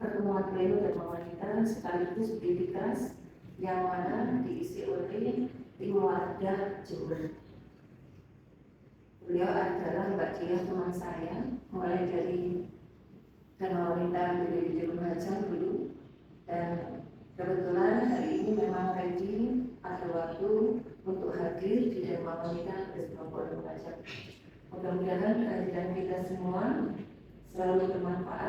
Pertemuan pleno Dharma Wanita sekaligus aktivitas yang mana diisi oleh tim Wardah Jember. Beliau adalah Mbak Diah, teman saya, mulai dari Dharma Wanita di Lumajang dulu, dan kebetulan hari ini memang ready ada waktu untuk hadir di Dharma Wanita bersama Lumajang. Mudah-mudahan kehadiran kita semua selalu bermanfaat.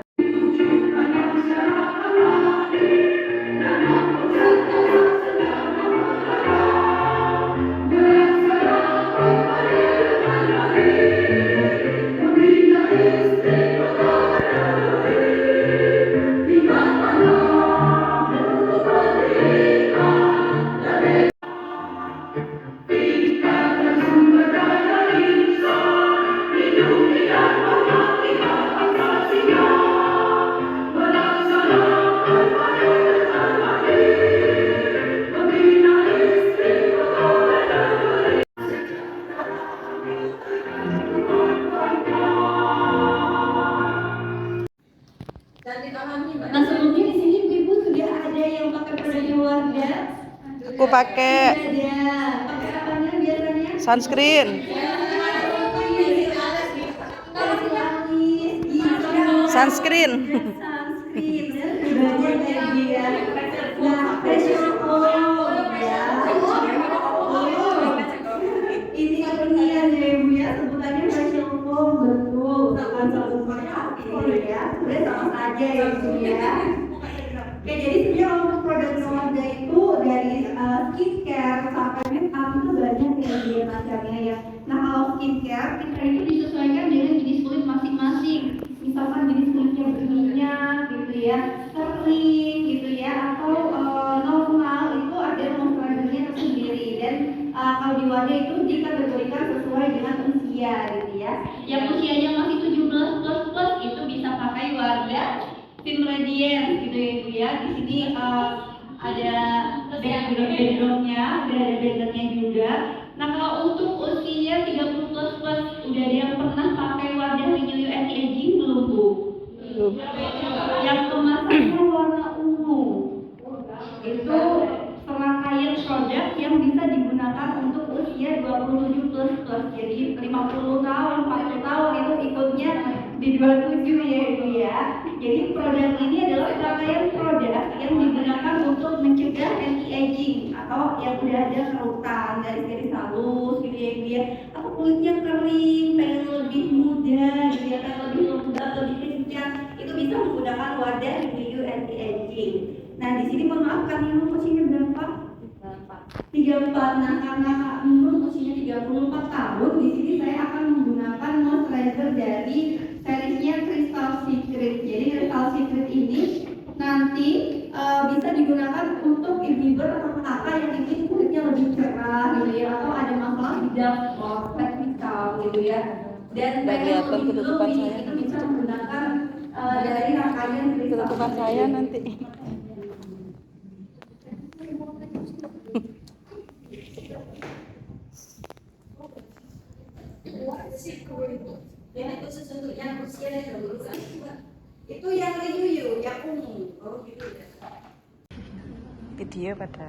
Nah, sebelumnya di sini Ibu sudah ada yang pakai produk Wardah. Aku pakai Pakai apanya biasanya? sunscreen. Sunscreen. Nah, facial foam ya. Ini kebernian ya Ibu ya, sebutannya facial foam, betul. Bukan sebutannya aktor ya, sebenarnya sama saja ya Ibu ya. Oke, jadi sebenarnya untuk produk Wardah itu dari skincare sampai make up itu banyak ya dia macamnya ya. Nah, kalau skincare kita itu disesuaikan dengan jenis kulit masing-masing. Misalkan jenis kulitnya berminyak gitu ya, kering gitu ya, atau normal itu ada moisturizernya tersendiri. Dan kalau di Wardah itu dikategorikan sesuai dengan usia gitu ya. Yang usianya masih 17 plus itu bisa pakai Wardah Skin Radiance gitu ya Ibu ya. Di sini ada backgroundnya, ada bannernya juga. Nah, kalau untuk usia 30 plus udah ada yang pernah pakai Wardah Renew Anti-Aging belum Bu? Belum. Yang kemasannya warna ungu. Itu serangkaian produk yang bisa digunakan untuk usia 27 plus. Jadi 50 tahun, 40 tahun itu ikutnya di 27 ya Ibu ya. Jadi produk ini adalah serangkaian produk yang digunakan untuk mencegah anti-aging atau yang udah ada kerutan, garis-garis halus gitu ya Ibu ya, atau kulitnya kering, pengen lebih muda gitu ya, kan lebih lembab, lebih kencang, itu bisa menggunakan Wardah Renew Anti-Aging. Nah, di sini mohon maaf kami usianya berapa? 34. Nah, karena menurut usianya 34 tahun, di sini saya akan menggunakan moisturizer dari seriesnya Crystal Secret. Jadi Crystal Secret ini nanti bisa digunakan untuk ibu-ibu atau kakak yang ingin kulitnya lebih cerah gitu ya, atau ada masalah di dark spot, flat hitam gitu ya. Dan pengen lebih glowing itu bisa menggunakan dari rangkaian Crystal Ketutupan saya nanti. Yang khusus untuk yang usianya dulu itu yang renew, yang ungu. Oh gitu ya. Video pada.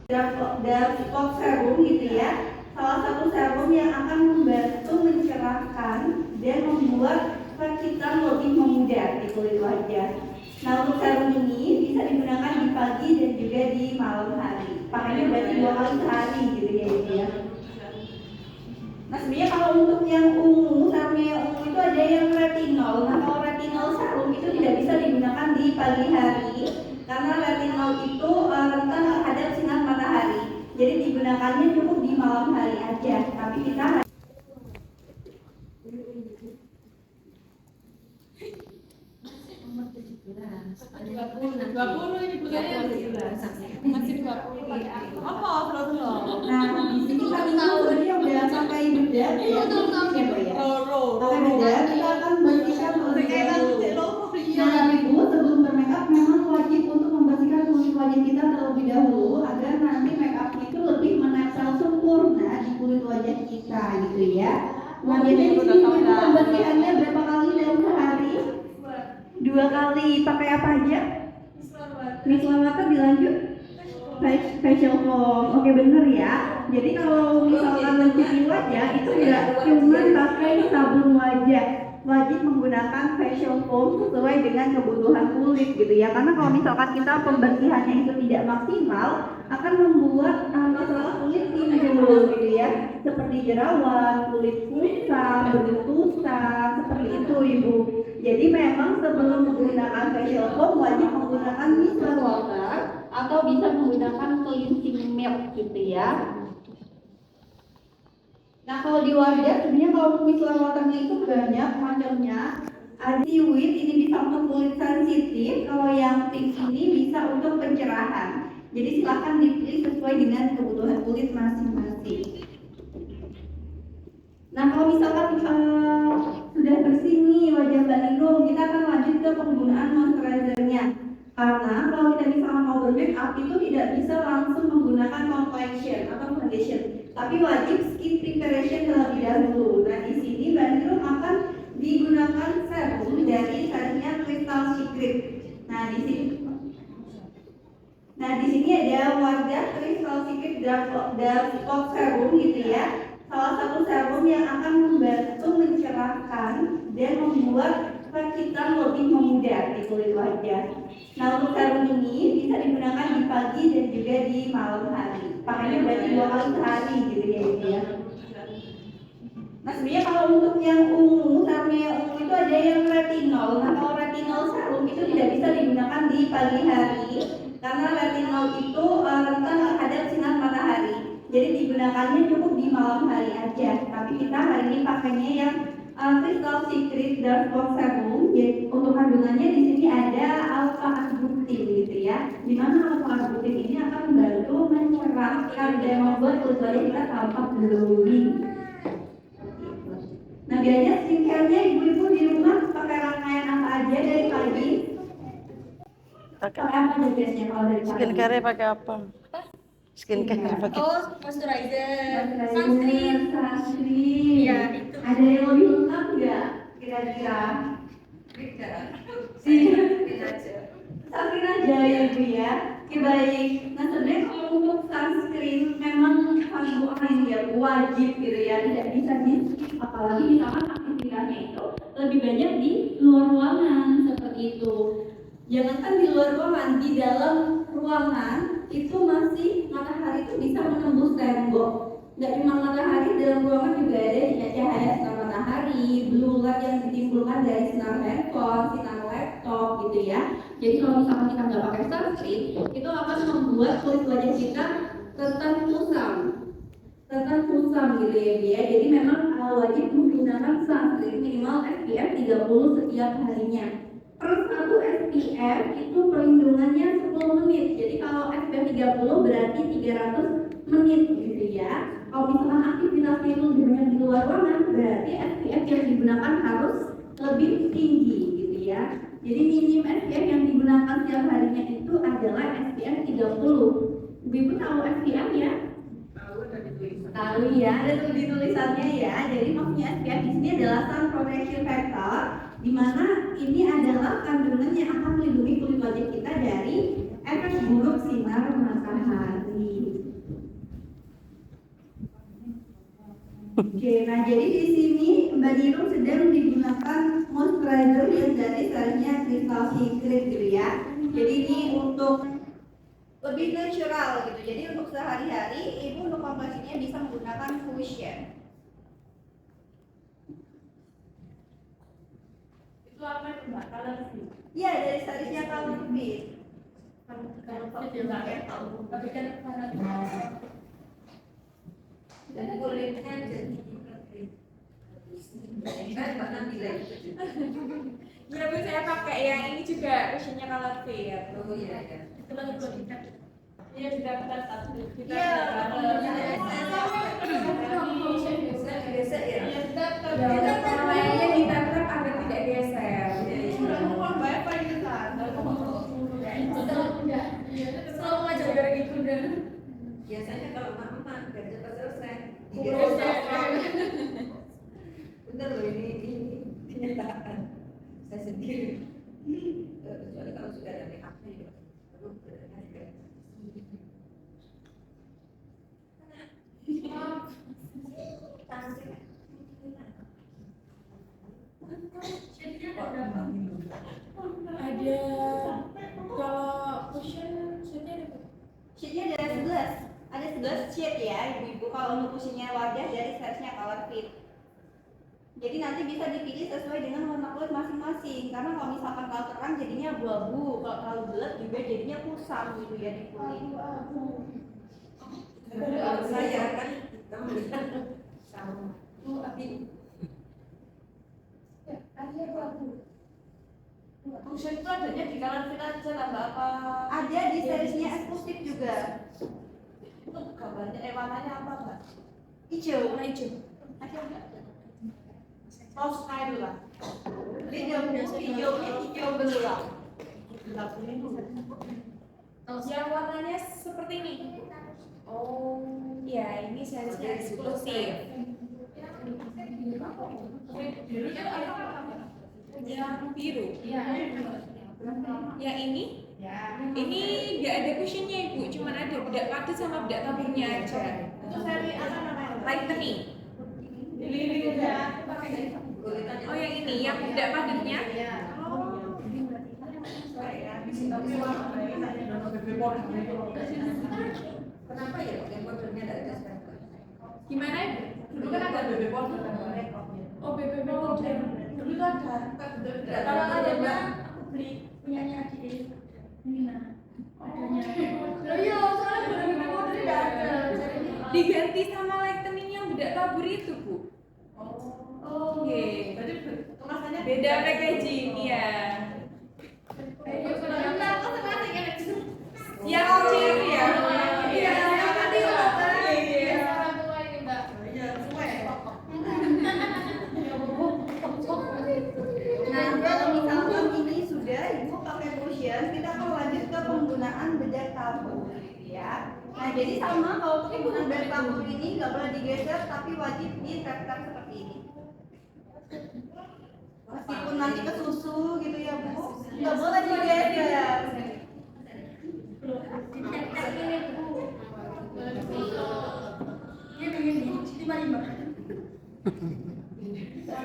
dark spot serum gitu ya. Salah satu serum yang akan membantu mencerahkan dan membuat kita lebih memudar di kulit wajah. Nah, untuk serum ini bisa digunakan di pagi dan juga di malam hari. Pakainya berarti 2 kali sehari gitu ya, Ibu ya. Nah, sebenarnya kalau untuk yang ungu, serumnya yang ungu itu ada yang retinol. Nah, kalau retinol serum itu tidak bisa digunakan di pagi hari karena retinol itu rentan terhadap sinar matahari. Jadi digunakannya cukup di malam hari aja. Tapi kita apa terus loh. Nah, di sini kami sebenarnya udah sampai bedah ya. Sampai bedah kita akan bersihkan terlebih dahulu. Nah, Ibu sebelum bermakeup memang wajib untuk membersihkan kulit wajah kita terlebih dahulu agar nanti makeup itu lebih menempel sempurna di kulit wajah kita gitu ya. Nah, biasanya di sini pembersihannya berapa kali dalam sehari? 2 kali. Pakai apa aja? Micellar water dilanjut facial foam. Oke, bener ya. Jadi kalau misalkan mencuci wajah itu tidak cuma pakai sabun wajah, wajib menggunakan facial foam sesuai dengan kebutuhan kulit gitu ya. Karena kalau misalkan kita pembersihannya itu tidak maksimal akan membuat masalah kulit timbul gitu ya, seperti jerawat, kulit kusam, beruntusan, seperti itu Ibu. Jadi memang sebelum menggunakan facial foam wajib menggunakan micellar water atau bisa menggunakan cleansing milk gitu ya. Nah, kalau di wajah sebenarnya kalau micellar waternya itu banyak macamnya. Ada seaweed, ini bisa untuk kulit sensitif. Kalau yang pink ini bisa untuk pencerahan. Jadi silakan dipilih sesuai dengan kebutuhan kulit masing-masing. Nah, kalau misalkan sudah bersih nih wajah Mbak Nurul, kita akan lanjut ke penggunaan moisturizernya. Karena kalau kita misalkan mau bermake up itu tidak bisa langsung menggunakan complexion atau foundation, tapi wajib skin preparation terlebih dahulu. Nah, di sini Mbak Nurul akan digunakan serum dari serinya Crystal Secret. Nah, di sini ada Wardah Crystal Secret Dark Spot Serum gitu ya. Salah satu serum yang akan membantu mencerahkan dan membuat kita lebih memudar di kulit wajah. Nah, untuk serum ini bisa digunakan di pagi dan juga di malam hari. Pakainya berarti 2 kali sehari gitu ya, Ibu ya. Nah, sebenarnya kalau untuk yang ungu, serumnya yang ungu itu ada yang retinol. Nah, kalau retinol serum itu tidak bisa digunakan di pagi hari karena retinol itu rentan terhadap sinar matahari. Jadi digunakannya cukup di malam hari aja. Tapi kita hari ini pakainya yang Crystal Secret Dark Spot Serum. Jadi untuk kandungannya di sini ada alpha aspartic gitu ya. Dimana alpha aspartic ini akan membantu mencerahkan dan membuat kulit wajah kita tampak glowing. Nah, biasanya skincare-nya ibu-ibu di rumah pakai rangkaian apa aja dari pagi? Pakai apa aja biasanya kalau dari pagi? Skincare pakai apa? Skincare pakai. Moisturizer, sunscreen. Iya, itu. Ada yang lebih lengkap nggak kira-kira? Sunscreen aja. Sunscreen aja ya Ibu ya. Oke, baik. Nah, sebenarnya kalau untuk sunscreen memang harus ya wajib gitu ya, tidak bisa apalagi misalkan aktivitasnya itu lebih banyak di luar ruangan seperti itu. Jangankan di luar ruangan, di dalam ruangan itu masih matahari itu bisa menembus tembok. Nggak cuma matahari, dalam ruangan juga ada cahaya sinar matahari, blue light yang ditimbulkan dari sinar handphone, sinar laptop gitu ya. Jadi kalau misalkan kita nggak pakai sunscreen, itu akan membuat kulit wajah kita rentan kusam gitu ya. Jadi memang wajib menggunakan sunscreen minimal SPF 30 setiap harinya. Per 1 SPF itu perlindungannya 10 menit. Jadi kalau SPF 30 berarti 300 menit gitu ya. Kalau misalkan aktivitasnya itu lebih banyak di luar ruangan, berarti SPF yang digunakan harus lebih tinggi gitu ya. Jadi minim SPF yang digunakan setiap harinya itu adalah SPF 30. Ibu tahu SPF ya? Tahu ya, ada di tulisannya ya. Jadi maksudnya SPF di sini adalah sun protection factor, di mana ini adalah kandungan yang akan melindungi kulit wajah kita dari efek buruk sinar matahari. Oke, nah jadi di sini Mbak Nirung sedang digunakan moisturizer yang dari seharusnya Crystal Secret gitu ya. Jadi ini untuk lebih natural gitu. Jadi untuk sehari-hari ibu untuk kompleksinya bisa menggunakan cushion. Itu apa itu Mbak? Color Fit. Iya, dari seharusnya Color Fit. Kalau Fit Mbak ya tahu. Tapi kan karena Dan kulitnya jadi kan mana nilai itu. ya Bu, saya pakai yang ini juga cushionnya Color Fit. Oh iya ya. Itu lagi belum kita. Iya sudah kita satu. Kita Iya. Biasa ya. kita kayaknya ditempel agar tidak geser. Banyak paling besar. Selalu ngajak gara gitu dan Biasanya kalau mama nggak cepat selesai. Bener loh ini kenyataan saya sendiri. Kecuali kalau sudah ada make up-nya ya. Aduh, beratnya juga. ada kalau cushion sheetnya ada berapa? Sheetnya ada 11. Ada 11 sheet ya ibu-ibu. Kalau untuk cushionnya wajah dari size-nya Color Fit. Jadi nanti bisa dipilih sesuai dengan warna kulit masing-masing. Karena kalau misalkan kalau terang jadinya abu-abu, kalau terlalu gelap juga jadinya kusam gitu ya di kulit. Kalau saya kan kamu sama tapi Cushion itu adanya di Color Fit aja tambah apa? Ada di size-nya eksklusif juga. Itu gambarnya warnanya apa Mbak? Hijau. Warna hijau. Ada nggak? Oh sky dulu lah. Hijaunya hijau berulang. Yang warnanya seperti ini. Oh, ya ini size-nya eksklusif. Yang biru. Yang ini? Ini nggak ada cushionnya ibu, cuma ada bedak padu sama bedak taburnya aja. Itu seri apa namanya? Lightening. Oh yang ini, yang bedak padunya? kenapa ya yang modelnya tidak ada stempel? Gimana ibu? Dulu kan ada BB powder kan? Oh BB powder. Dulu tuh ada. Kalau adanya aku beli punyanya adik. Ini nah. Adanya. Iya, soalnya BB powder tidak ada. Diganti sama lightening yang bedak tabur itu bu. Oh. Oke. Berarti kemasannya beda packaging, iya. Yang kecil ya. Iya, yang kecil. Iya. Nah, kalau misalkan ini sudah ibu pakai cushion, kita akan lanjut ke penggunaan bedak tabur, ya. Nah, jadi sama kalau penggunaan bedak tabur ini nggak boleh digeser, tapi wajib ditempel seperti ini. Meskipun nanti ke susu gitu ya bu, nggak boleh digeser.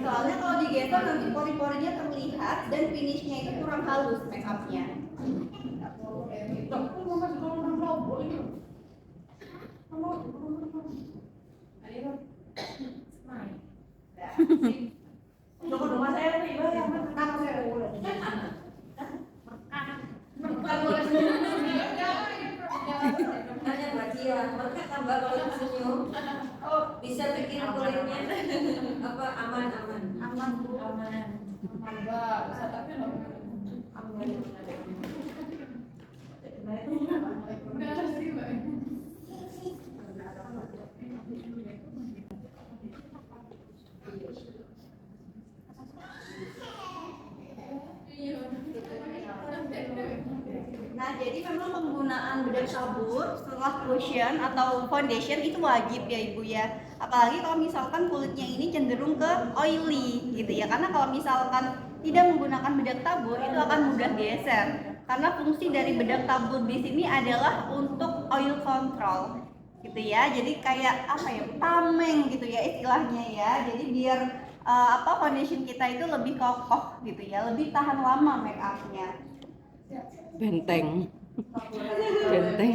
Soalnya kalau digeser nanti pori-porinya terlihat dan finishnya itu kurang halus make upnya. Tanya Mbak Tia, mereka tambah kalau senyum, oh bisa bikin kulitnya apa aman-aman. Aman bu. Aman. Aman Mbak. Bisa tapi aman. Nah, jadi memang penggunaan bedak tabur setelah cushion atau foundation itu wajib ya ibu ya. Apalagi kalau misalkan kulitnya ini cenderung ke oily gitu ya. Karena kalau misalkan tidak menggunakan bedak tabur itu akan mudah geser. Karena fungsi dari bedak tabur di sini adalah untuk oil control. gitu ya. Jadi kayak apa ya, tameng gitu ya istilahnya ya. Jadi biar foundation kita itu lebih kokoh gitu ya, lebih tahan lama make upnya. Benteng. Benteng.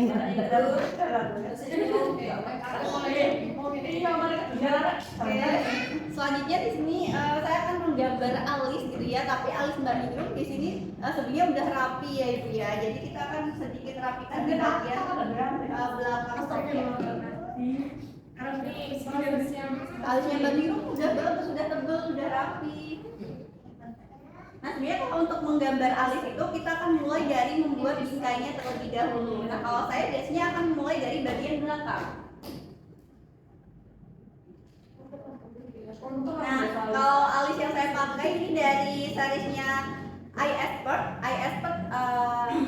Selanjutnya di sini saya akan menggambar alis gitu ya, tapi alis Mbak Ningrum di sini sebenarnya udah rapi ya Ibu ya. Jadi kita akan sedikit rapikan di bagian belakang saja. Alisnya Mbak Ningrum udah bagus, sudah tebal, sudah rapi. Nah sebenarnya kalau untuk menggambar alis itu kita akan mulai dari membuat bingkainya terlebih dahulu. Nah kalau saya biasanya akan mulai dari bagian belakang. Nah kalau alis yang saya pakai ini dari seriesnya iExpert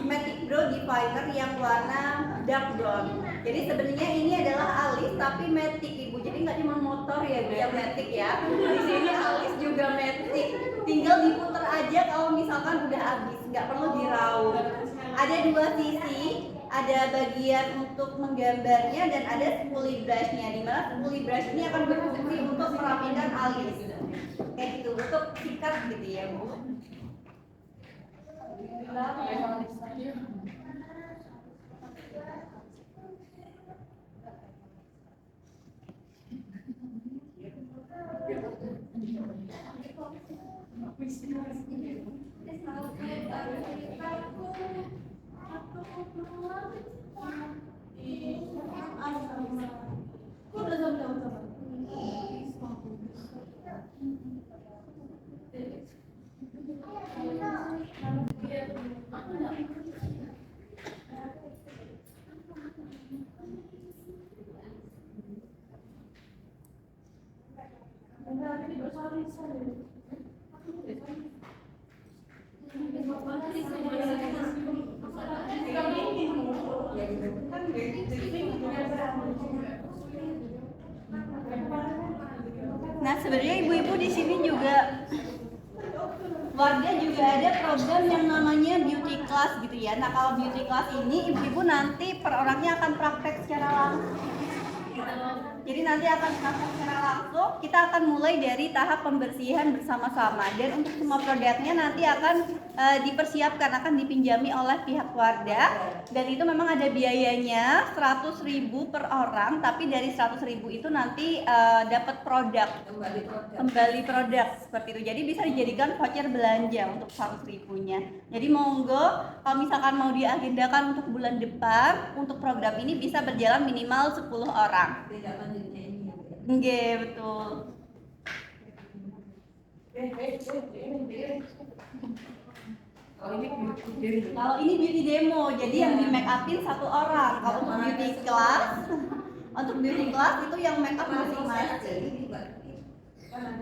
Matic Brow Definer yang warna dark brown. Jadi sebenarnya ini adalah alis tapi matic Ibu. Jadi nggak cuma motor ya Bu yang matic ya. Di sini alis juga matic. Tinggal diputer aja kalau misalkan udah habis, nggak perlu diraung. Ada dua sisi, ada bagian untuk menggambarnya dan ada spoolie brushnya. Dimana spoolie brush ini akan berfungsi untuk merapikan alis. Kayak gitu, untuk sikat gitu ya Bu. Nah sebenarnya ibu-ibu di sini juga Wardah juga ada program yang namanya beauty class gitu ya. Nah kalau beauty class ini ibu-ibu nanti per orangnya akan praktek secara langsung. Jadi nanti akan praktek secara langsung. Kita akan mulai dari tahap pembersihan bersama-sama. Dan untuk semua produknya nanti akan dipersiapkan, akan dipinjami oleh pihak Wardah. Dan itu memang ada biayanya 100.000 per orang. Tapi dari 100.000 itu nanti dapat produk, kembali produk seperti itu. Jadi bisa dijadikan voucher belanja untuk 100.000-nya. Jadi monggo kalau misalkan mau diagendakan untuk bulan depan, untuk program ini bisa berjalan minimal 10 orang. Nggih, betul. Kalau ini beauty demo, jadi yang di make upin satu orang. Kalau untuk beauty class itu yang make up masing-masing.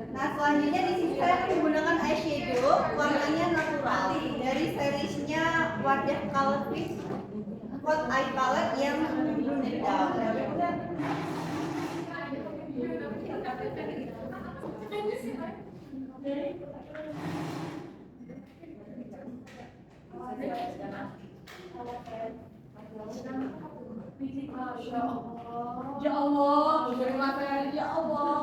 Nah selanjutnya di sini saya akan menggunakan eyeshadow warnanya natural dari seriesnya Wardah Color Fix Hot Eye Palette yang Brunette Down. Ya Allah, ya Allah.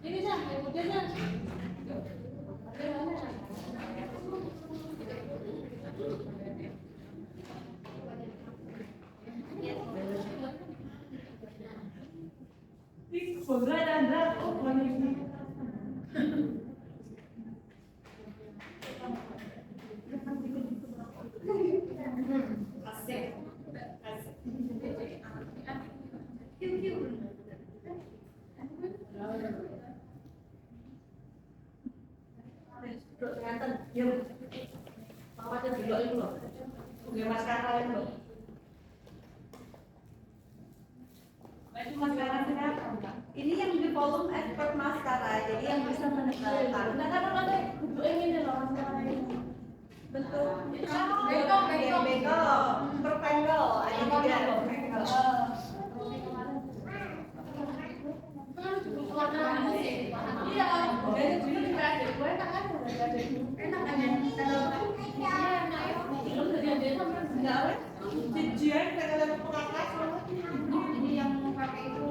Ini Boleh Anda, oh boleh ini. Asik. Ternyata, yuk. Mama tuh dulu itu loh. Udah maskara itu loh. Itu maskara kenapa? Ini yang di volume expert maskara, jadi yang bisa menebalkan. Nanti bentuk ini loh masalah ini. Bentuk Bengkok. bengkok, perpenggol, ada juga perpenggol. Iya, jadi dulu juga ada gue enak kan? Enak kan ya? Belum terjadi sama enggak? Jijian dengan pengakas. Ini yang pakai itu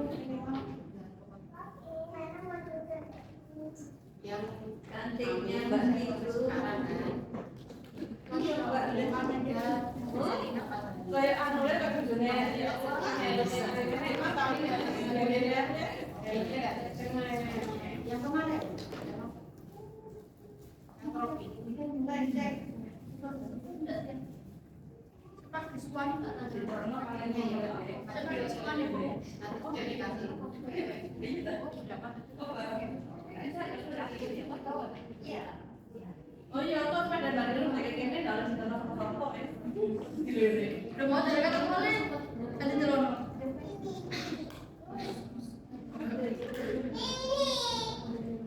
Yang Cantiknya Mbak itu. kayak anu ya kayak dunia ya Yang kemana? Yang tropi. Cek. oh iya kok pada bandel pakai kene dalam rokok ya udah mau cari kata kali ada jalan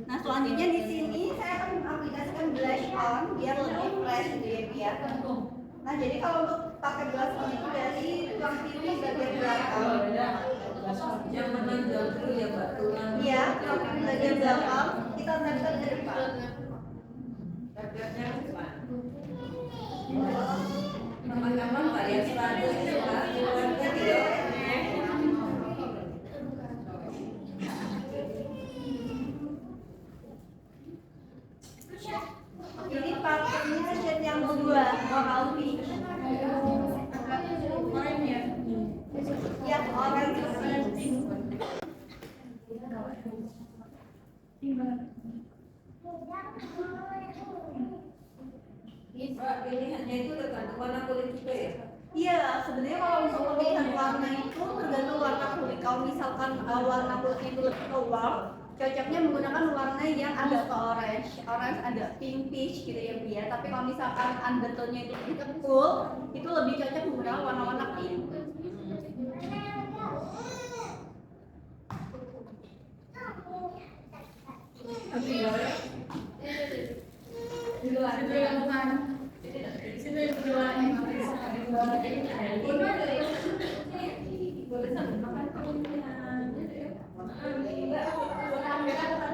Nah selanjutnya di sini saya akan mengaplikasikan blush on biar lebih fresh gitu ya. Nah jadi kalau untuk pakai blush on itu dari tulang pipi bagian belakang. yang menonjol dulu ya Mbak, tulang. Iya, tulang pipi bagian belakang kita tempel ke depan. Tegaknya ke depan. Teman-teman varian selanjutnya Mbak, keluarga tidak. Ini pakainya shade yang kedua, warna pink. Ya, orange pink. Mbak, pilihannya itu tergantung warna kulit juga ya? Iya, sebenarnya kalau untuk pemilihan warna itu tergantung warna kulit. Kalau misalkan warna kulitnya itu lebih ke warm, cocoknya menggunakan warna yang agak ke orange ada pink peach gitu ya Bu ya. Tapi kalau misalkan undertone-nya itu lebih ke cool, itu lebih cocok menggunakan warna-warna pink. itu yang bukan sini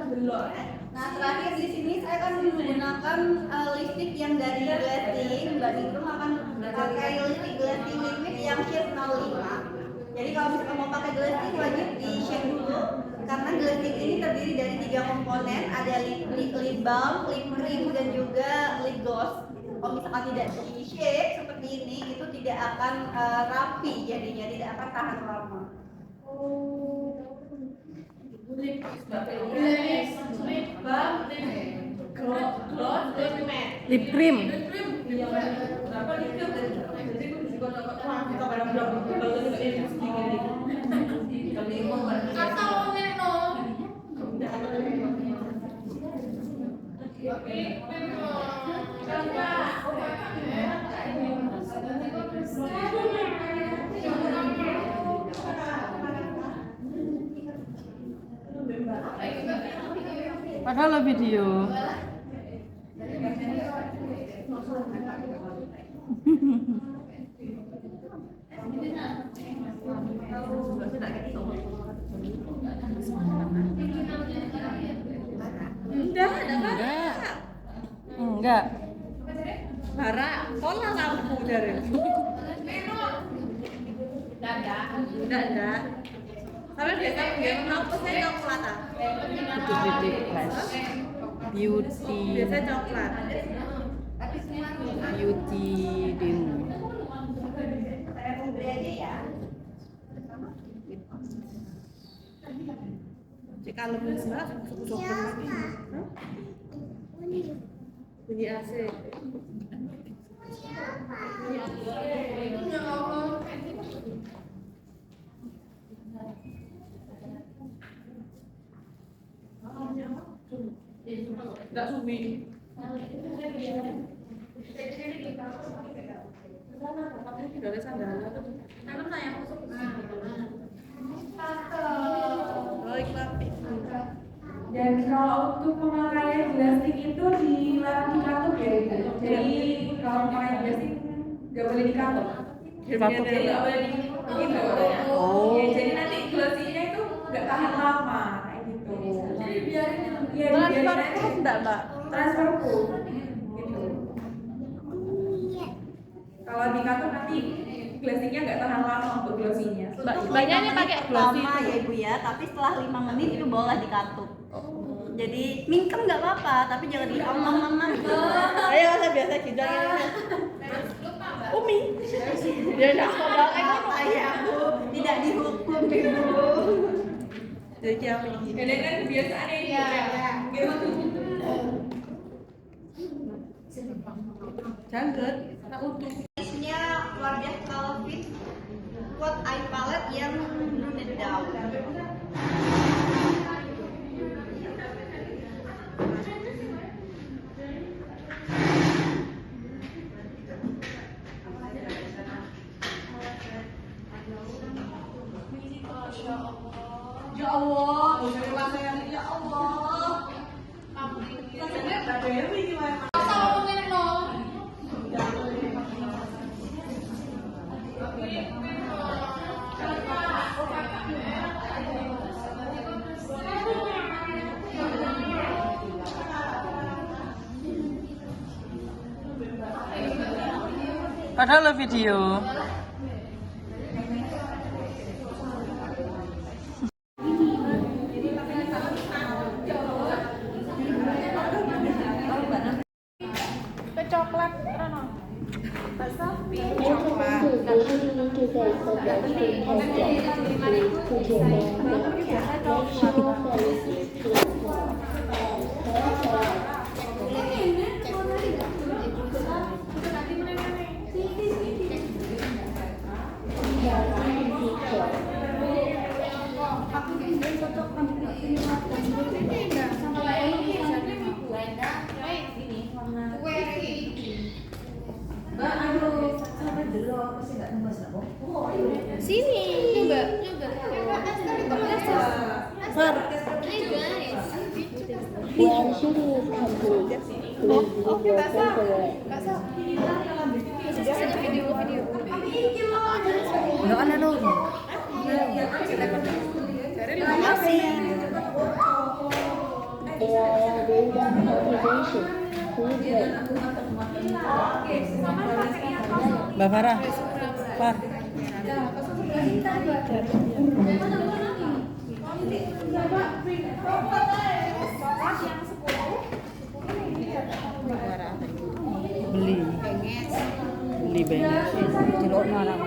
berdua Nah terakhir di sini saya akan menggunakan lipstick yang dari Glasting. Mbak Ningrum akan pakai lipstick Glasting liquid yang shade 05. Jadi kalau misalkan mau pakai Glasting wajib di shade dulu, karena Glasting ini terdiri dari 3 komponen, ada lip balm, lip cream, dan juga lip gloss. Kalau misalkan tidak di shade seperti ini, itu tidak akan rapi jadinya, tidak akan tahan lama. lip balm, gloss, lip matte. Lip cream. Berapa lip cream? Jadi aku juga dapat uang kita barang blog kalau juga ini sedikit. Atau ngene no. Padahal video. Enggak. Bara, pola lampu dari. Enggak. Tapi biasa dia kenapa saya coklat ah? Itu beauty plus. Beauty. Biasa coklat. Beauty demo. Saya mau beli aja ya. Cek kalem mbak, suku-suku lagi. Bunyi AC. Enggak sumi. Tidak ada sandal. Baiklah. Dan kalau untuk pemakaian plastik itu dilarang dikatup ya Ibu. Jadi kalau pemakaian plastik nggak boleh dikatup. Dikatup. Jadi nggak boleh gitu. Oh. Ya, jadi nanti glossinya itu nggak tahan lama kayak gitu. Jadi biarin ya Transfer biarin proof enggak, Mbak? transfer proof gitu. Kalau dikatup nanti glassingnya nggak tahan lama untuk glossinya. Mbaknya ini pakai glossy lama ya Ibu ya, tapi setelah 5 menit itu boleh dikatup. Jadi mingkem nggak apa-apa, tapi jangan diomong-omong. Ayo saya biasa gitu ya. Umi. Dia nak ngomong ayahku tidak dihukum Ibu. Jadi apa ini? Kadang kan kebiasaan ya. Janggut, tak utuh. Ini Wardah Color Fit Quad Eye Palette yang Brunette Down. Ya Allah, ya Allah. Padahal lo video. Coklat, Rano. Sini. Coba. Far. Nggak ada dong. Terima kasih. Mbak Farah. Far. Beli banyak. Ciloknya nama.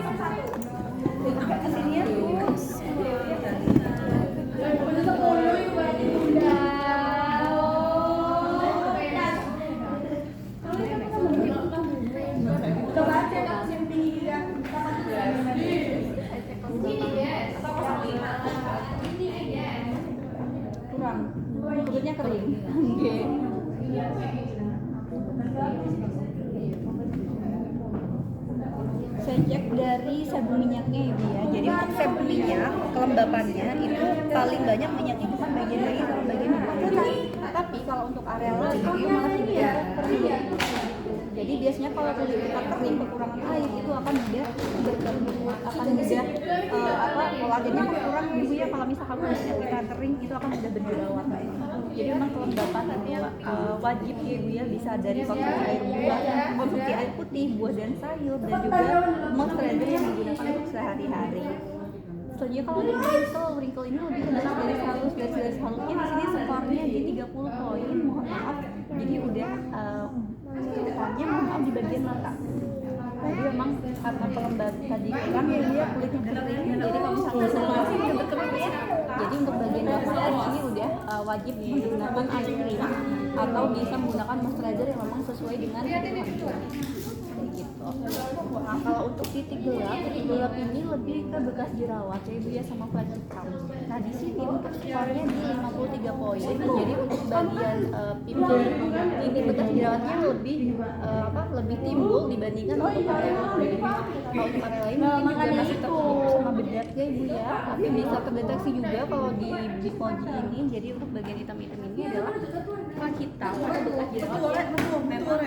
Kulitnya kering. Saya cek dari sabun minyaknya Ibu ya. Jadi untuk sabun minyak kelembapannya itu paling banyak minyaknya cuma bagian lagi sama bagian bawah. Tapi kalau untuk area lain itu malah tidak kering. Jadi biasanya kalau kulit kita kering kekurangan air itu akan mudah berkembang, akan mudah kolagennya berkurang Ibu ya. Kalau misalkan kulitnya kita kering itu akan mudah berjerawat. Jadi memang kelembapan itu wajib ya Ibu ya, bisa dari konsumsi air buah, konsumsi air putih, buah dan sayur, dan juga moisturizer yang digunakan untuk sehari-hari. Selanjutnya kalau di wrinkle ini lebih ke garis halus, garis halusnya di sini skornya di 30 poin, mohon maaf. Jadi udah skornya mohon maaf di bagian mata. Jadi memang karena pelembab tadi kurang ya dia kulitnya kering. Jadi kalau misalnya masih udah berkembang ya. Jadi untuk bagian mata di sini wajib menggunakan eye cream atau bisa menggunakan moisturizer yang memang sesuai dengan titik wajah. Gitu. Nah, kalau untuk titik gelap ini lebih ke bekas jerawat ya ibu ya, sama flat hitam. Nah di sini untuk skornya di 53 poin. Jadi untuk bagian pipi ini bekas jerawatnya lebih lebih timbul dibandingkan untuk area lain. Kalau untuk area lain mungkin juga masih tertutup sama bedak ya ibu ya, tapi bisa terdeteksi juga kalau di Bitmoji ini. Jadi untuk bagian hitam-hitam ini adalah flat hitam atau bekas jerawat memang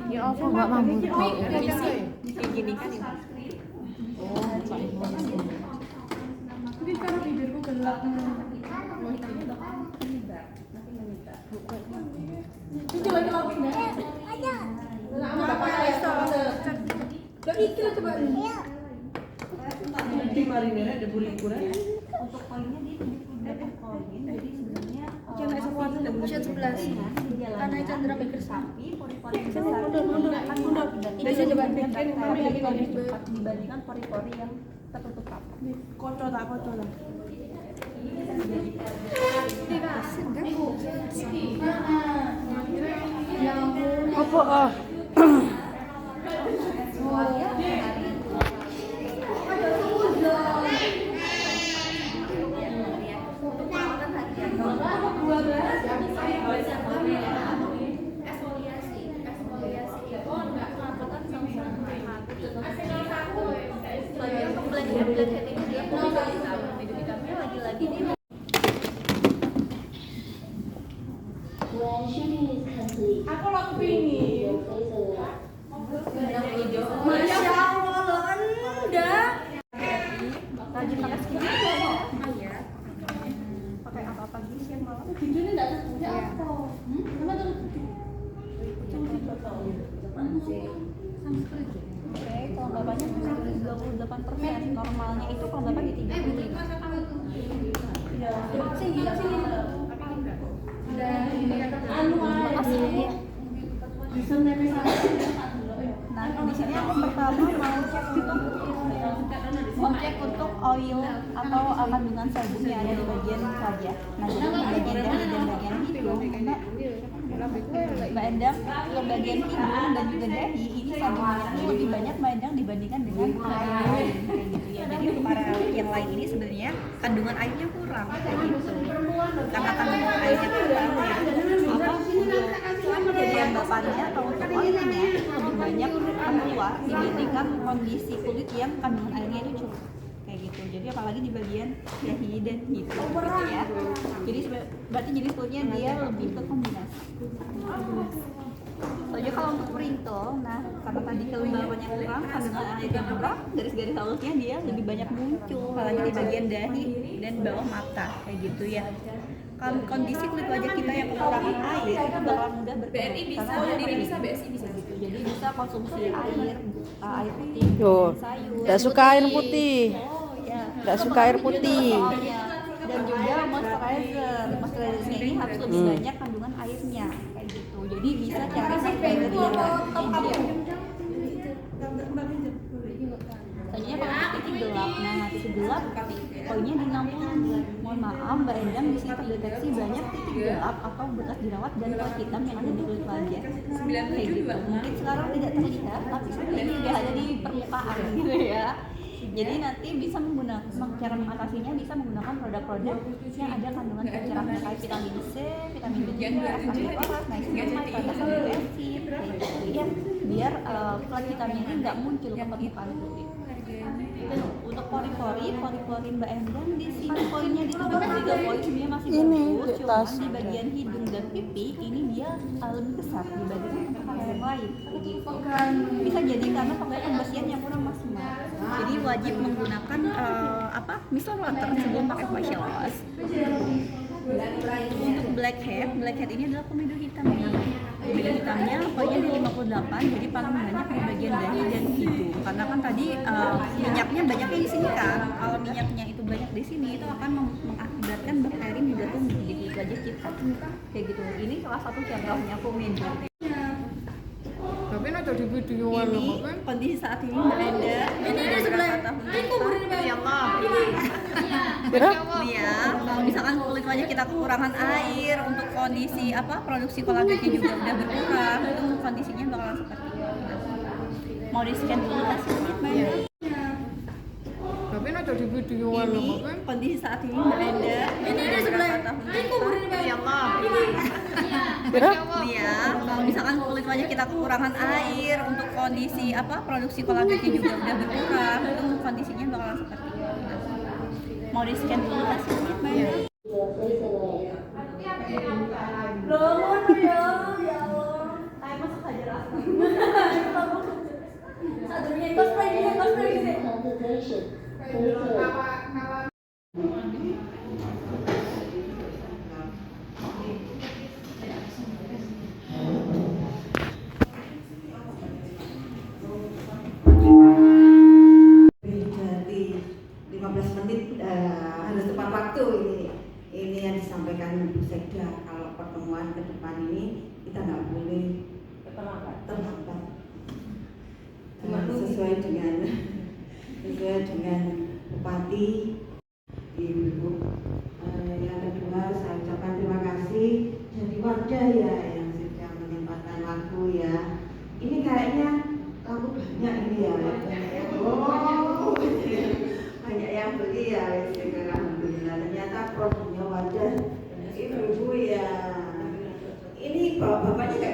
Ya apa nggak mampu. kayak gini kan ibu. Mungkin karena bibirku gelap. Ini coba kita lakuin deh. Apa Aisyah? Bagi kita coba. Di marinera ada bulir-bulir. Untuk poinnya di 78 poin. Jadi sebenarnya Jangan semua tidak bisa 11. Karena Chandra mikir sapi, pori-pori besar mundur. Biasa coba bikin kami lagi cepat dibandingkan pori-pori yang tertutup rapat. kocok tak. Apa ah? Aku laku pingin. Masya Allah loh Anda. Rajin pakai skincare ya. Pakai apa pagi siang malam? Videonya enggak tertutup apa? Sama tertutup. Oke, kalau bapaknya bisa 28%, normalnya itu kalau bapak di 35. Sini. Makasih ya. Nah, di sini aku pertama mau cek untuk oil atau kandungan sebum yang ada di bagian wajah. Nah, jadi di bagian dahi dan bagian hidung, Mbak Endang ke bagian hidung dan juga dahi ini kandungannya itu lebih banyak Mbak Endang dibandingkan dengan area lain kayak gitu ya. Jadi untuk area yang lain ini sebenarnya kandungan airnya kurang kayak gitu. Karena kandungan airnya kurang, jadi kejadian bapaknya atau untuk oilnya itu lebih banyak keluar dibandingkan kondisi kulit yang kandungan airnya itu cukup kayak gitu. Jadi apalagi di bagian dahi dan hidung gitu ya. Jadi berarti jenis kulitnya dia lebih ke kombinasi. Soalnya kalau untuk wrinkle, nah karena tadi kelembabannya kurang, kandungan airnya kurang, garis-garis halusnya dia lebih banyak muncul, apalagi di bagian dahi dan bawah mata kayak gitu ya. Kondisi kulit wajah kita yang kekurangan air itu bakal mudah berpenyakit. BSI bisa gitu. Jadi bisa konsumsi air putih, Tuh, sayur. nggak suka air putih. Ya. Nggak suka air putih. Dan juga moisturizer ini harus lebih banyak kandungan airnya kayak gitu. Jadi bisa cari moisturizer yang tadinya pakai titik gelap. Nah, titik gelap poinnya di 60. Mohon maaf Mbak Endang, di sini terdeteksi banyak titik gelap atau bekas jerawat dan flat hitam yang ada di kulit wajah. Kayak gitu. Mungkin sekarang tidak terlihat, tapi sebenarnya juga ada di permukaan gitu ya. Jadi nanti bisa menggunakan cara mengatasinya bisa menggunakan produk-produk yang ada kandungan pencerahan terkait vitamin C, vitamin B3, asam folat, niacinamide, potassium resin, kayak gitu ya. Biar flat hitamnya ini nggak muncul ke permukaan kulit. Untuk pori-pori Mbak Endang di sini poinnya di 73 poin dia masih bagus, cuman di bagian hidung dan pipi ini dia lebih besar dibandingkan area yang lain. Bisa jadi karena pakai pembersihan yang kurang maksimal. Jadi wajib menggunakan micellar water sebelum pakai facial wash. Untuk blackhead ini adalah komedo hitam ya. Komedo hitamnya poinnya di 58, jadi paling banyak di bagian dahi dan hidung. Karena kan tadi minyaknya banyaknya di sini kan. Kalau minyaknya itu banyak di sini itu akan mengakibatkan bakteri juga tumbuh di kulit wajah kita. Kayak gitu. Ini salah satu contohnya komedo. Tapi ada di videoan Ini kondisi saat ini Mbak Endang. Ini sebelah. Ini kuburin Mbak. Ya Allah. Nih ya, kalau misalkan kulit wajah kita kekurangan air, untuk kondisi produksi kolagennya juga udah berkurang, itu kondisinya bakalan seperti ini. Mau di scan dulu hasilnya. Tapi aja di videoan Ini loh, Bapak. kondisi saat ini Mbak Enda. Ini sebelah. Ya Allah. Nih ya, kalau misalkan kulit wajah kita kekurangan air, untuk kondisi produksi kolagennya juga udah berkurang, itu kondisinya bakalan seperti ini. Mau di scan dulu hasilnya. Loh, ya Allah. Ayo masuk aja lah. Aduh, cosplay. Dari 15 menit harus tepat waktu ini yang disampaikan Bu Sekda. Kalau pertemuan ke depan ini kita nggak boleh terlambat. Sesuai dengan Bupati Ibu. Yang kedua saya ucapkan terima kasih dari Wardah ya yang sudah menyempatkan waktu ya. Ini kayaknya laku banyak ini ya. Oh, banyak yang beli ya. Alhamdulillah. Ternyata produknya Wardah ibu-ibu ya. Ini bapaknya